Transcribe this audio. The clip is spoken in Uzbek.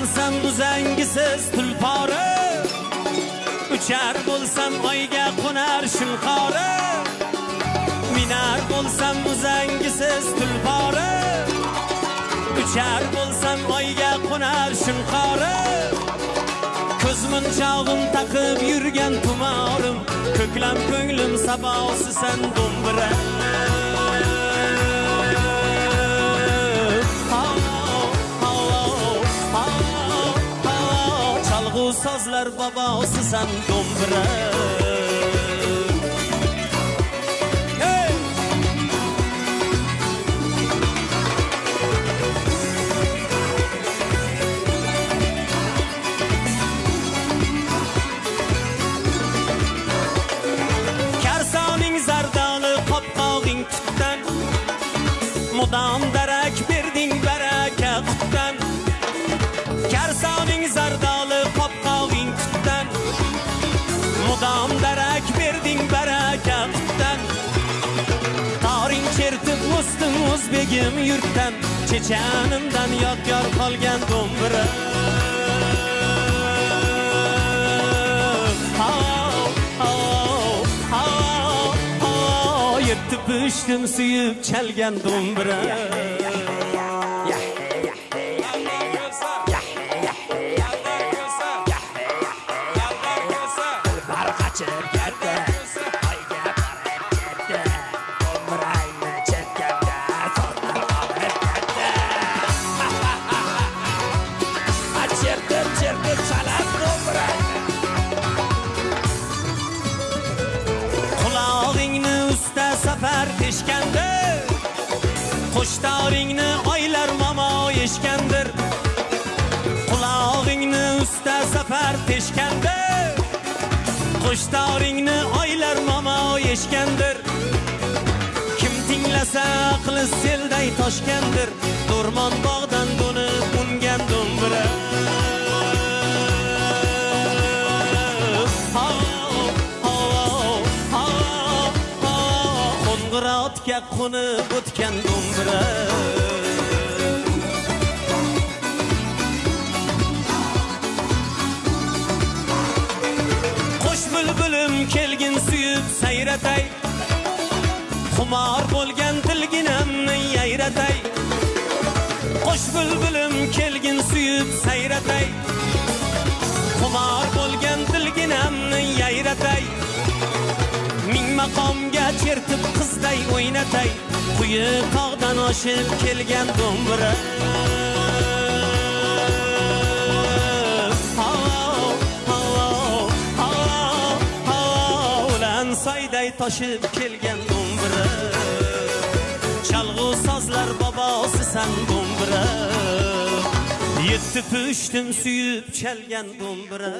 bo'lsam uzangisiz tulpori, uchar bo'lsam oyga qo'nar shunqori. Minar bo'lsam uzangisiz tulpori, uchar bo'lsam oyga qo'nar shunqori. Ko'zmunchog'im taqib yurgan tumorim, ko'klam ko'nglim sabosi sen do'mbira. Chalg'u sozlar bobosi sen do'mbira. Mudam darak berding baraka qutdan, karsoning zardalı qopqog'ing tutdan. Mudam darak berding baraka qutdan, toring chertib o'sdim o'zbegim yurtdan. Chechanimdan yodgor qolgan do'mbira. Yetib uchdim suyib chalgan do'mbira. Qulog'ingni usta safar teshgandir, qo'shtoringni oylar momo yeshgandir. Qulog'ingni usta safar teshgandir, qo'shtoringni oylar momo yeshgandir. Kim tinglasa aqli selday toshgandir, o'rmon bog'dan do'nib ungan do'mbira. Qo'ng'irotga qo'nib o'tgan do'mbira. Qo'sh bulbulim kelgin suyib sayratay, xumor bo'lgan tilginamni yayratay. Qo'sh bulbulim kelgin suyib sayratay, xumor bo'lgan tilginamni yayratay. Ming maqomga chertib qizday o'ynatay, quyi tog'dan oshib kelgan do'mbira. Ulan soyday toshib kelgan do'mbira. Chalg'u sozlar bobosi sen do'mbira. Yetib uchdim suyib chalgan do'mbira.